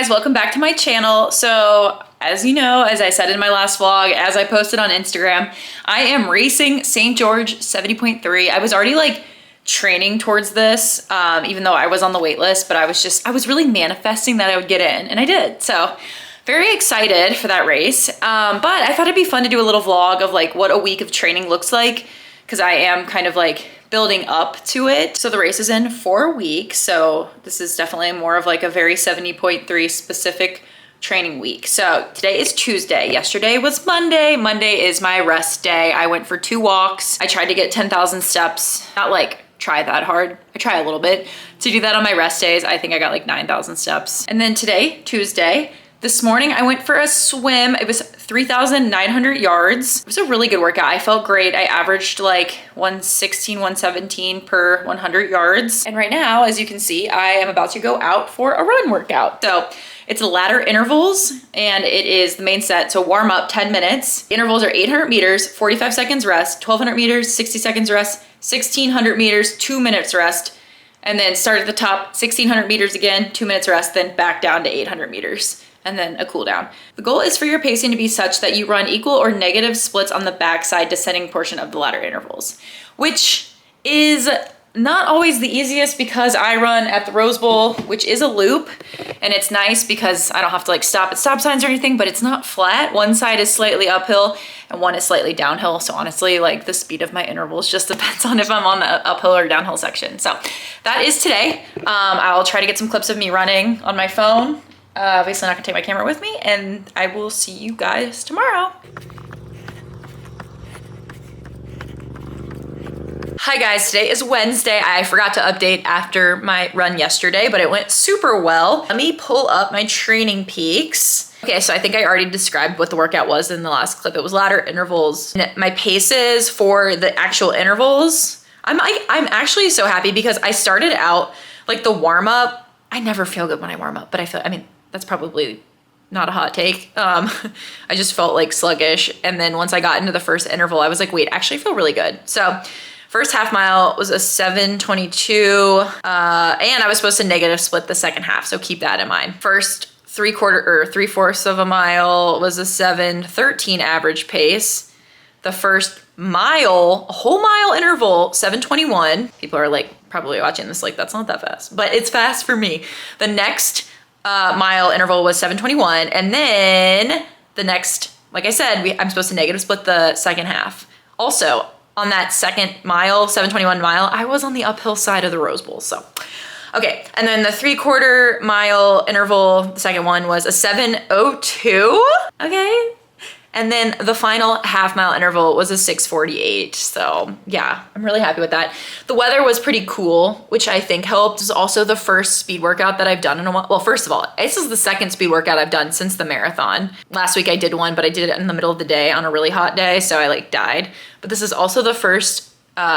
guys, welcome back to my channel. So as you know, as I said in my last vlog, as I posted on Instagram, I am racing St. George 70.3. I was already like training towards this, even though I was on the wait list, but I was really manifesting that I would get in, and I did. So very excited for that race. But I thought it'd be fun to do a little vlog of like what a week of training looks like, because I am kind of like building up to it. So the race is in 4 weeks. So this is definitely more of like a very 70.3 specific training week. So today is Tuesday. Yesterday was Monday. Monday is my rest day. I went for 2 walks. I tried to get 10,000 steps. Not like try that hard. I try a little bit to do that on my rest days. I think I got like 9,000 steps. And then today, Tuesday, this morning I went for a swim. It was 3,900 yards. It was a really good workout. I felt great. I averaged like 116, 117 per 100 yards. And right now, as you can see, I am about to go out for a run workout. So it's ladder intervals, and it is the main set. So warm up 10 minutes. Intervals are 800 meters, 45 seconds rest, 1,200 meters, 60 seconds rest, 1,600 meters, 2 minutes rest, and then start at the top, 1,600 meters again, 2 minutes rest, then back down to 800 meters. And then a cool down. The goal is for your pacing to be such that you run equal or negative splits on the backside descending portion of the ladder intervals, which is not always the easiest because I run at the Rose Bowl, which is a loop, and it's nice because I don't have to like stop at stop signs or anything, but it's not flat. One side is slightly uphill and one is slightly downhill. So honestly, like the speed of my intervals just depends on if I'm on the uphill or downhill section. So that is today. I'll try to get some clips of me running on my phone. Obviously not gonna take my camera with me, and I will see you guys tomorrow. Hi guys, today is Wednesday. I forgot to update after my run yesterday, but it went super well. Let me pull up my training peaks. Okay, so I think I already described what the workout was in the last clip. It was ladder intervals. And my paces for the actual intervals, I'm actually so happy because I started out like the warm up. I never feel good when I warm up, but I mean, that's probably not a hot take. I just felt like sluggish. And then once I got into the first interval, I was like, wait, I actually feel really good. So first half mile was a 7:22, and I was supposed to negative split the second half. So keep that in mind. First 3/4 of a mile was a 7:13 average pace. The first mile, a whole mile interval, 7:21. People are like probably watching this like, that's not that fast, but it's fast for me. The next mile interval was 7:21, and then the next, like I said, I'm supposed to negative split the second half. Also, on that second mile, 7:21 mile, I was on the uphill side of the Rose Bowl, so. Okay, and then the 3/4 mile interval, the second one was a 7:02, okay? And then the final half mile interval was a 6:48. So yeah, I'm really happy with that. The weather was pretty cool, which I think helped. This is also the first speed workout that I've done in a while. Well, first of all, this is the second speed workout I've done since the marathon. Last week I did one, but I did it in the middle of the day on a really hot day, so I like died. But this is also the first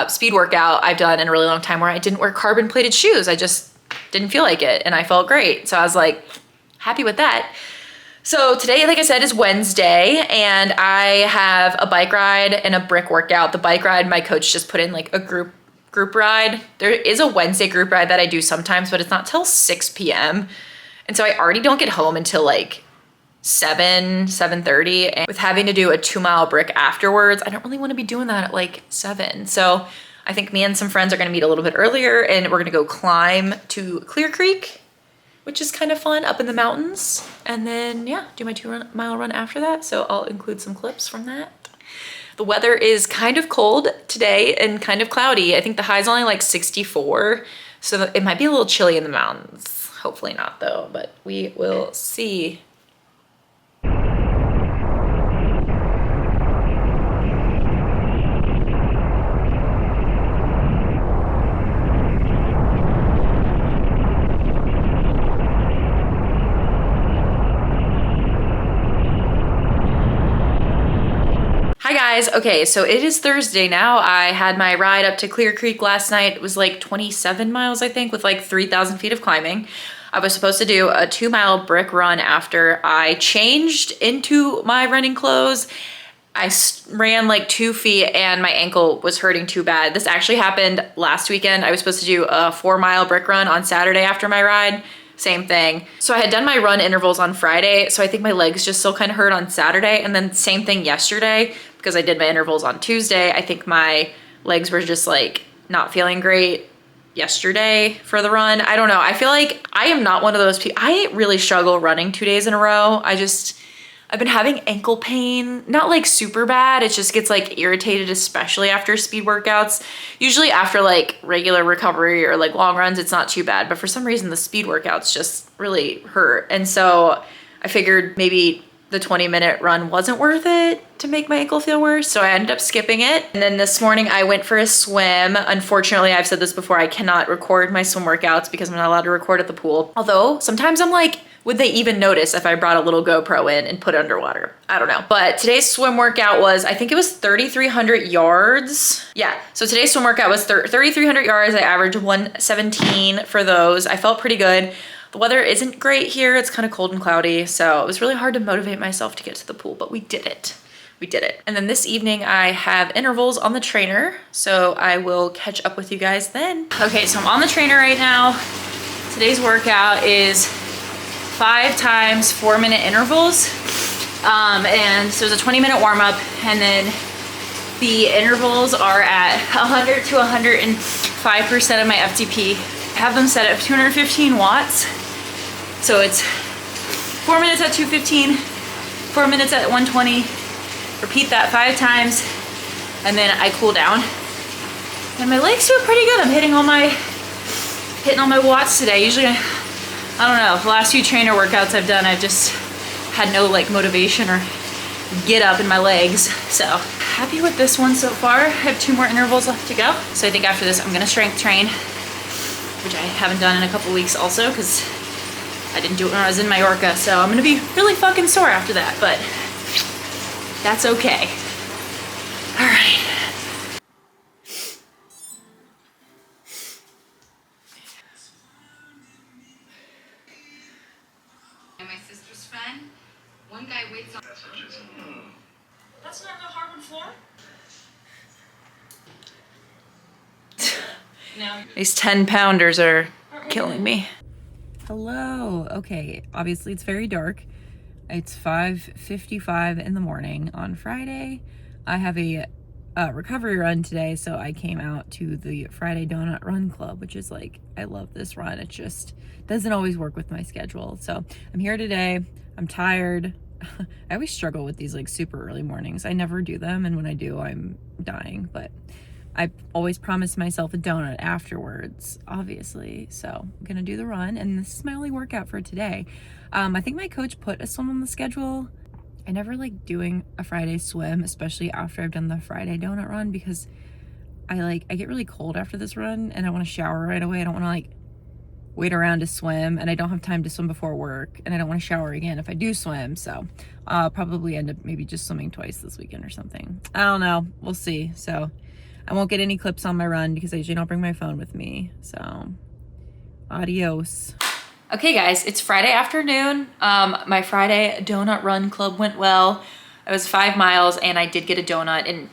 speed workout I've done in a really long time where I didn't wear carbon plated shoes. I just didn't feel like it, and I felt great. So I was like, happy with that. So today, like I said, is Wednesday, and I have a bike ride and a brick workout. The bike ride, my coach just put in like a group ride. There is a Wednesday group ride that I do sometimes, but it's not till 6 p.m. And so I already don't get home until like 7:30. And with having to do a 2-mile brick afterwards, I don't really want to be doing that at like 7. So I think me and some friends are going to meet a little bit earlier, and we're going to go climb to Clear Creek, which is kind of fun, up in the mountains. And then, yeah, do my 2-mile run after that. So I'll include some clips from that. The weather is kind of cold today and kind of cloudy. I think the high's only like 64. So it might be a little chilly in the mountains. Hopefully not though, but we will see. Hi guys, okay, so it is Thursday now. I had my ride up to Clear Creek last night. It was like 27 miles, I think, with like 3,000 feet of climbing. I was supposed to do a 2-mile brick run after I changed into my running clothes. I ran like 2 feet and my ankle was hurting too bad. This actually happened last weekend. I was supposed to do a 4-mile brick run on Saturday after my ride. same thing. So I had done my run intervals on Friday, so I think my legs just still kind of hurt on Saturday, and then same thing yesterday because I did my intervals on Tuesday. I think my legs were just like not feeling great yesterday for the run. I don't know. I feel like I am not one of those people. I really struggle running 2 days in a row. I've been having ankle pain, not like super bad. It just gets like irritated, especially after speed workouts. Usually after like regular recovery or like long runs, it's not too bad. But for some reason, the speed workouts just really hurt. And so I figured maybe the 20-minute run wasn't worth it to make my ankle feel worse. So I ended up skipping it. And then this morning I went for a swim. Unfortunately, I've said this before, I cannot record my swim workouts because I'm not allowed to record at the pool. Although sometimes I'm like, would they even notice if I brought a little GoPro in and put it underwater? I don't know. But today's swim workout was, I think it was 3,300 yards. Yeah, so today's swim workout was 3,300 yards. I averaged 117 for those. I felt pretty good. The weather isn't great here. It's kind of cold and cloudy. So it was really hard to motivate myself to get to the pool, but we did it. We did it. And then this evening I have intervals on the trainer. So I will catch up with you guys then. Okay, so I'm on the trainer right now. Today's workout is 5 times 4-minute intervals. And so there's a 20-minute warm up, and then the intervals are at 100 to 105% of my FTP. I have them set at 215 watts. So it's 4 minutes at 215, 4 minutes at 120. Repeat that 5 times, and then I cool down. And my legs feel pretty good. I'm hitting all my watts today. Usually, I don't know, the last few trainer workouts I've done, I've just had no like motivation or get up in my legs. So happy with this one so far. I have 2 more intervals left to go. So I think after this, I'm gonna strength train, which I haven't done in a couple weeks also because I didn't do it when I was in Mallorca. So I'm gonna be really fucking sore after that, but that's okay. All right. My sister's friend, one guy waits on. That's not the hardwood floor? No. These 10-pounders are killing me. Hello. Okay, obviously it's very dark. It's 5:55 in the morning on Friday. I have a recovery run today, so I came out to the Friday Donut Run Club, which is like, I love this run. It just doesn't always work with my schedule. So I'm here today. I'm tired. I always struggle with these like super early mornings. I never do them, and when I do, I'm dying. But I always promise myself a donut afterwards, obviously. So I'm gonna do the run, and this is my only workout for today. I think my coach put a swim on the schedule. I never like doing a Friday swim, especially after I've done the Friday donut run, because I get really cold after this run and I want to shower right away. I don't want to like wait around to swim, and I don't have time to swim before work, and I don't want to shower again if I do swim. So I'll probably end up maybe just swimming twice this weekend or something. I don't know. We'll see. So I won't get any clips on my run because I usually don't bring my phone with me. So adios. Okay guys, it's Friday afternoon. My Friday donut run club went well. It was 5 miles and I did get a donut, and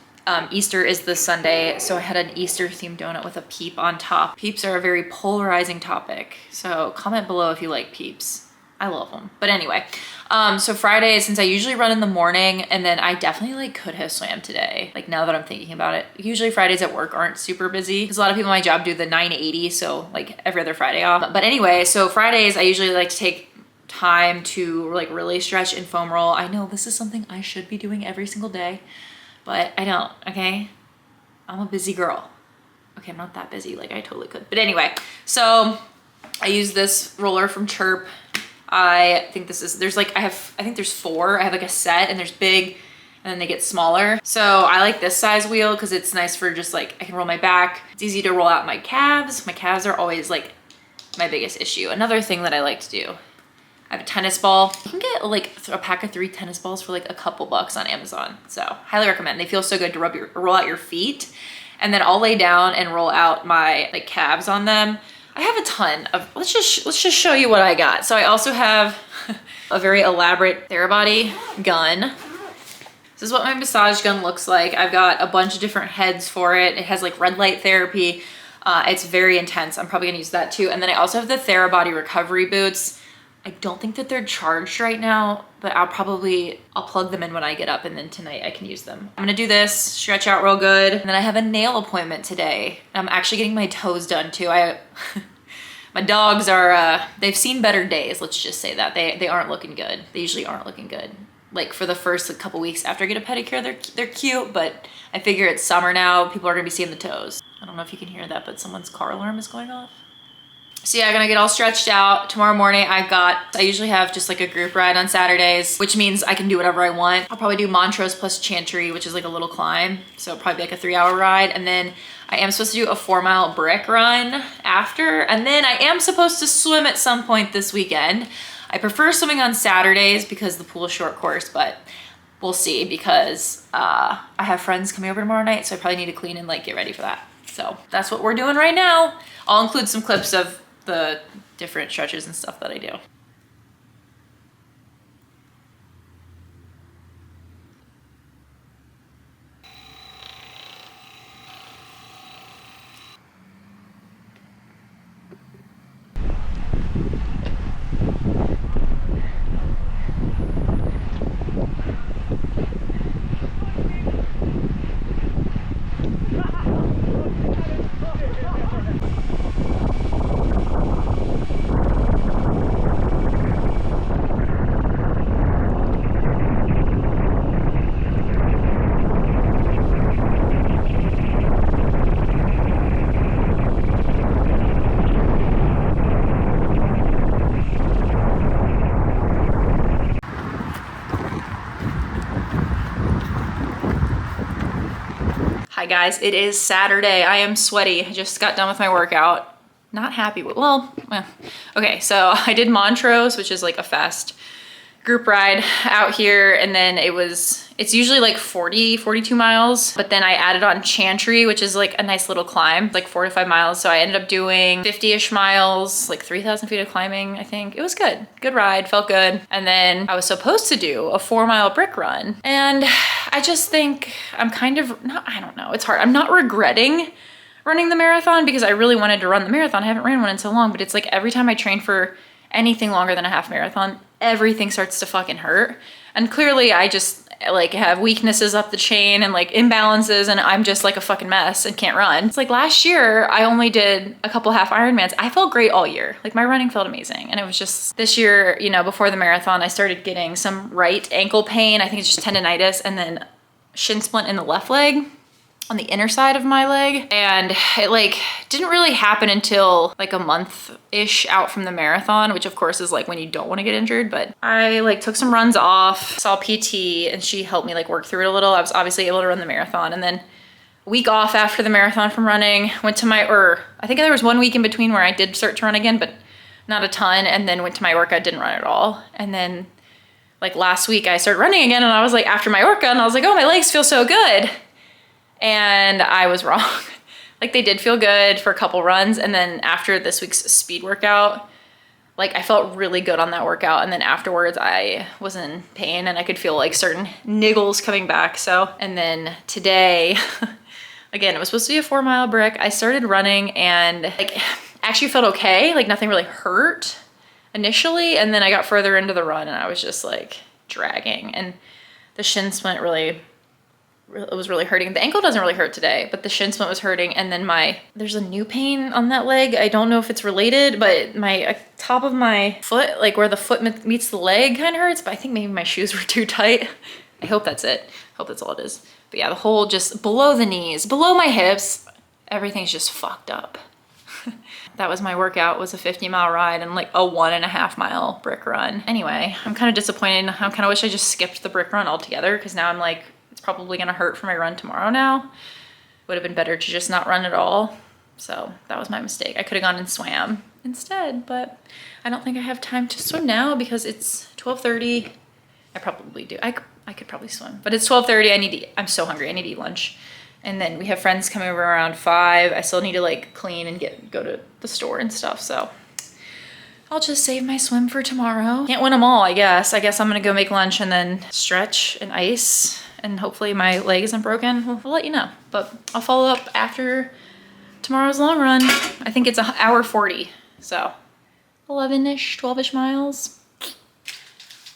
Easter is this Sunday, so I had an Easter themed donut with a peep on top. Peeps are a very polarizing topic, so comment below if you like peeps. I love them. But anyway, so Friday, since I usually run in the morning, and then I definitely like could have swam today. Like now that I'm thinking about it, usually Fridays at work aren't super busy because a lot of people in my job do the 980, so like every other Friday off. But anyway, so Fridays, I usually like to take time to like really stretch and foam roll. I know this is something I should be doing every single day, but I don't, okay? I'm a busy girl. Okay, I'm not that busy, like I totally could. But anyway, so I use this roller from Chirp. I think this is, I think there's 4. I have like a set, and there's big and then they get smaller. So I like this size wheel because it's nice for just like, I can roll my back. It's easy to roll out my calves. My calves are always like my biggest issue. Another thing that I like to do, I have a tennis ball. You can get like a pack of 3 tennis balls for like a couple bucks on Amazon. So highly recommend. They feel so good to roll out your feet, and then I'll lay down and roll out my like calves on them. I have a ton of, let's just show you what I got. So I also have a very elaborate Therabody gun. This is what my massage gun looks like. I've got a bunch of different heads for it. It has like red light therapy, It's very intense. I'm probably gonna use that too. And then I also have the Therabody recovery boots. I don't think that they're charged right now, but I'll plug them in when I get up, and then tonight I can use them. I'm gonna do this, stretch out real good. And then I have a nail appointment today. I'm actually getting my toes done too. My dogs are, they've seen better days. Let's just say that. They aren't looking good. They usually aren't looking good. Like for the first couple weeks after I get a pedicure, they're cute, but I figure it's summer now. People are gonna be seeing the toes. I don't know if you can hear that, but someone's car alarm is going off. So yeah, I'm gonna get all stretched out. Tomorrow morning I usually have just like a group ride on Saturdays, which means I can do whatever I want. I'll probably do Montrose plus Chantry, which is like a little climb. So it'll probably be like a 3-hour ride. And then I am supposed to do a 4-mile brick run after. And then I am supposed to swim at some point this weekend. I prefer swimming on Saturdays because the pool is short course, but we'll see because I have friends coming over tomorrow night. So I probably need to clean and like get ready for that. So that's what we're doing right now. I'll include some clips of the different stretches and stuff that I do. Hi guys, it is Saturday. I am sweaty. I just got done with my workout. Not happy with, well, okay, so I did Montrose, which is like a fast group ride out here, and then it's usually like 42 miles, but then I added on Chantry, which is like a nice little climb, like 4 to 5 miles. So I ended up doing 50-ish miles, like 3,000 feet of climbing, I think. It was good ride, felt good. And then I was supposed to do a 4-mile brick run. And I just think I'm kind of, I don't know, it's hard. I'm not regretting running the marathon because I really wanted to run the marathon. I haven't ran one in so long, but it's like every time I train for anything longer than a half marathon, everything starts to fucking hurt. And clearly I just like have weaknesses up the chain and like imbalances, and I'm just like a fucking mess and can't run. It's like last year I only did a couple half Ironmans. I felt great all year. Like my running felt amazing. And it was just this year, you know, before the marathon, I started getting some right ankle pain. I think it's just tendonitis, and then shin splint in the left leg, on the inner side of my leg. And it like didn't really happen until like a month-ish out from the marathon, which of course is like when you don't want to get injured. But I like took some runs off, saw PT, and she helped me like work through it a little. I was obviously able to run the marathon. And then a week off after the marathon from running, went to I think there was 1 week in between where I did start to run again, but not a ton. And then went to my workout, didn't run at all. And then like last week I started running again, and I was like, after my workout, and I was like, oh, my legs feel so good. And I was wrong. Like they did feel good for a couple runs. And then after this week's speed workout, like I felt really good on that workout. And then afterwards I was in pain and I could feel like certain niggles coming back. So, and then today, again, it was supposed to be a 4-mile brick. I started running and like actually felt okay. Like nothing really hurt initially. And then I got further into the run and I was just like dragging, and the shin splint it was really hurting. The ankle doesn't really hurt today, but the shin splint was hurting. And then there's a new pain on that leg. I don't know if it's related, but my top of my foot, like where the foot meets the leg, kind of hurts, but I think maybe my shoes were too tight. I hope that's it. I hope that's all it is. But yeah, the whole just below the knees, below my hips, everything's just fucked up. That was my workout, was a 50-mile ride and like a 1.5-mile brick run. Anyway, I'm kind of disappointed. I kind of wish I just skipped the brick run altogether, because now I'm like, it's probably gonna hurt for my run tomorrow now. Would have been better to just not run at all. So that was my mistake. I could have gone and swam instead, but I don't think I have time to swim now because it's 12:30. I probably do. I could probably swim, but it's 12:30. I'm so hungry. I need to eat lunch. And then we have friends coming over around 5. I still need to like clean and go to the store and stuff. So I'll just save my swim for tomorrow. Can't win them all, I guess. I guess I'm gonna go make lunch and then stretch and ice, and hopefully my leg isn't broken. We'll let you know, but I'll follow up after tomorrow's long run. I think it's an hour 40, so 11-ish, 12-ish miles.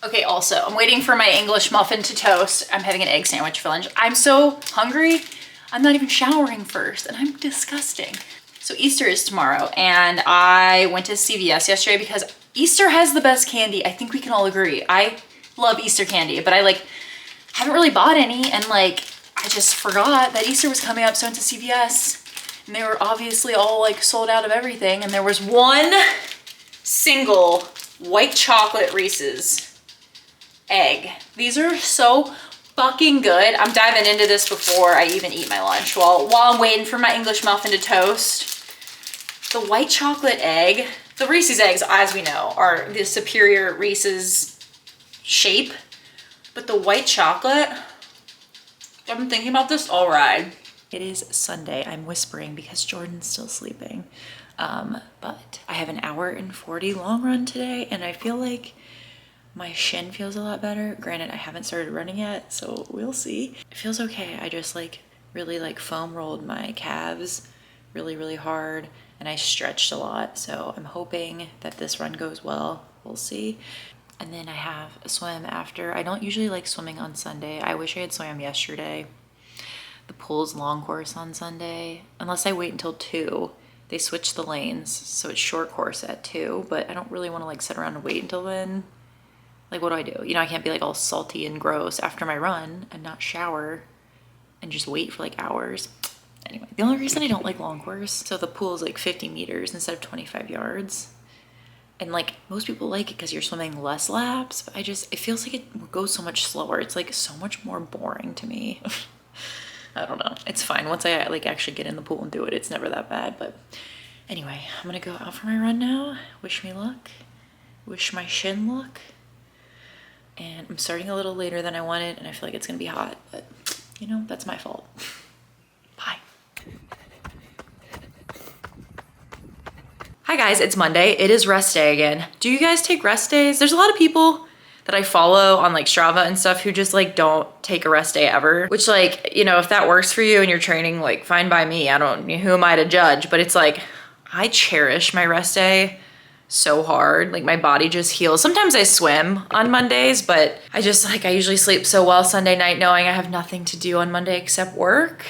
Okay, also, I'm waiting for my English muffin to toast. I'm having an egg sandwich for lunch. I'm so hungry. I'm not even showering first, and I'm disgusting. So Easter is tomorrow, and I went to CVS yesterday because Easter has the best candy. I think we can all agree. I love Easter candy, but I haven't really bought any, and I just forgot that Easter was coming up, so I went to CVS, and they were obviously all sold out of everything, and there was one single white chocolate Reese's egg. These are so fucking good. I'm diving into this before I even eat my lunch while I'm waiting for my English muffin to toast. The white chocolate egg, the Reese's eggs, as we know, are the superior Reese's shape, but the white chocolate, I've been thinking about this all ride. It is Sunday. I'm whispering because Jordan's still sleeping. But I have an hour and 40 long run today, and I feel like my shin feels a lot better. Granted, I haven't started running yet, so we'll see. It feels okay. I just really foam rolled my calves really hard, and I stretched a lot. So I'm hoping that this run goes well. We'll see. And then I have a swim after. I don't usually like swimming on Sunday. I wish I had swam yesterday. The pool's long course on Sunday, unless I wait until 2. They switched the lanes, so it's short course at 2, but I don't really want to sit around and wait until then. What do I do? I can't be all salty and gross after my run and not shower and just wait for hours. Anyway, the only reason I don't like long course, so the pool is 50 meters instead of 25 yards. And most people like it because you're swimming less laps, but it feels like it goes so much slower. It's so much more boring to me. I don't know. It's fine. Once I actually get in the pool and do it, it's never that bad. But anyway, I'm gonna go out for my run now. Wish me luck. Wish my shin luck. And I'm starting a little later than I wanted, and I feel like it's gonna be hot, but that's my fault. Bye. Hi guys, it's Monday. It is rest day again. Do you guys take rest days? There's a lot of people that I follow on Strava and stuff who just don't take a rest day ever, which if that works for you and you're training, fine by me. Who am I to judge? But it's I cherish my rest day so hard. My body just heals. Sometimes I swim on Mondays, but I usually sleep so well Sunday night knowing I have nothing to do on Monday except work.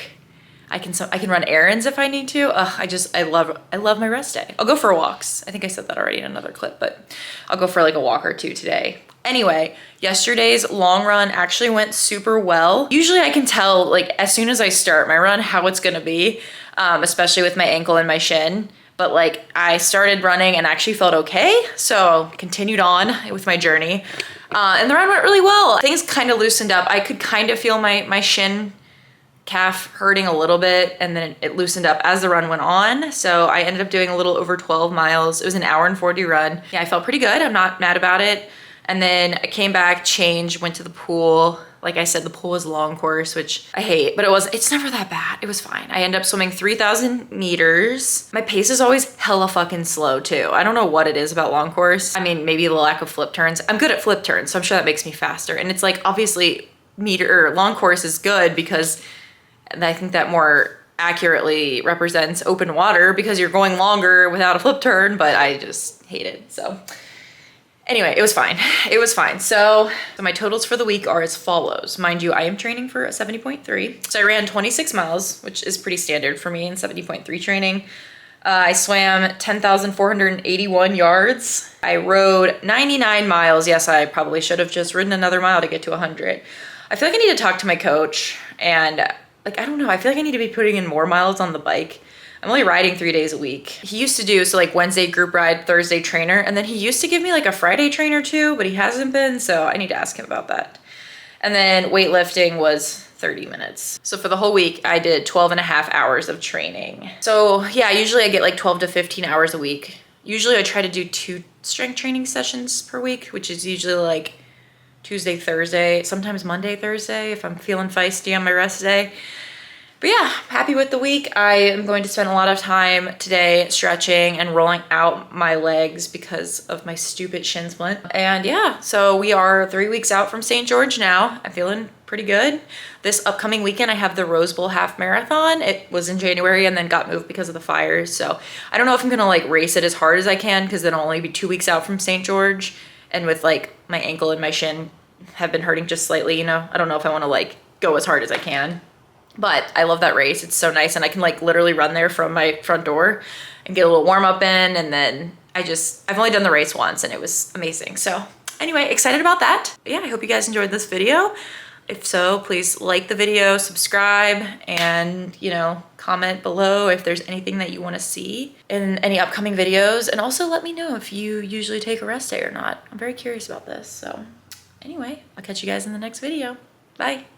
I can run errands if I need to. I love my rest day. I'll go for walks. I think I said that already in another clip, but I'll go for a walk or two today. Anyway, yesterday's long run actually went super well. Usually I can tell as soon as I start my run how it's gonna be, especially with my ankle and my shin. But I started running and actually felt okay. So continued on with my journey. And the run went really well. Things kind of loosened up. I could kind of feel my shin calf hurting a little bit, and then it loosened up as the run went on. So I ended up doing a little over 12 miles. It was an hour and 40 run. Yeah, I felt pretty good. I'm not mad about it. And then I came back, changed, went to the pool. Like I said, the pool was a long course, which I hate, but it's never that bad. It was fine. I ended up swimming 3,000 meters. My pace is always hella fucking slow too. I don't know what it is about long course. I mean, maybe the lack of flip turns. I'm good at flip turns, so I'm sure that makes me faster. And it's obviously long course is good because I think that more accurately represents open water because you're going longer without a flip turn, but I just hate it, so. Anyway, it was fine. It was fine. So my totals for the week are as follows. Mind you, I am training for a 70.3. So I ran 26 miles, which is pretty standard for me in 70.3 training. I swam 10,481 yards. I rode 99 miles. Yes, I probably should have just ridden another mile to get to 100. I feel like I need to talk to my coach and I don't know. I feel like I need to be putting in more miles on the bike. I'm only riding 3 days a week. He used to do, Wednesday group ride, Thursday trainer, and then he used to give me a Friday trainer too, but he hasn't been, so I need to ask him about that. And then weightlifting was 30 minutes. So for the whole week, I did 12 and a half hours of training. So yeah, usually I get 12 to 15 hours a week. Usually I try to do 2 strength training sessions per week, which is usually Tuesday, Thursday, sometimes Monday, Thursday, if I'm feeling feisty on my rest day. But yeah, happy with the week. I am going to spend a lot of time today stretching and rolling out my legs because of my stupid shin splint. And yeah, so we are 3 weeks out from St. George now. I'm feeling pretty good. This upcoming weekend, I have the Rose Bowl half marathon. It was in January and then got moved because of the fires. So I don't know if I'm gonna like race it as hard as I can because then I'll only be 2 weeks out from St. George. And with like my ankle and my shin have been hurting just slightly, you know, I don't know if I wanna like go as hard as I can. But I love that race. It's so nice. And I can like literally run there from my front door and get a little warm up in. And then I've only done the race once and it was amazing. So anyway, excited about that. But yeah, I hope you guys enjoyed this video. If so, please like the video, subscribe, and you know, comment below if there's anything that you want to see in any upcoming videos. And also let me know if you usually take a rest day or not. I'm very curious about this. So anyway, I'll catch you guys in the next video. Bye.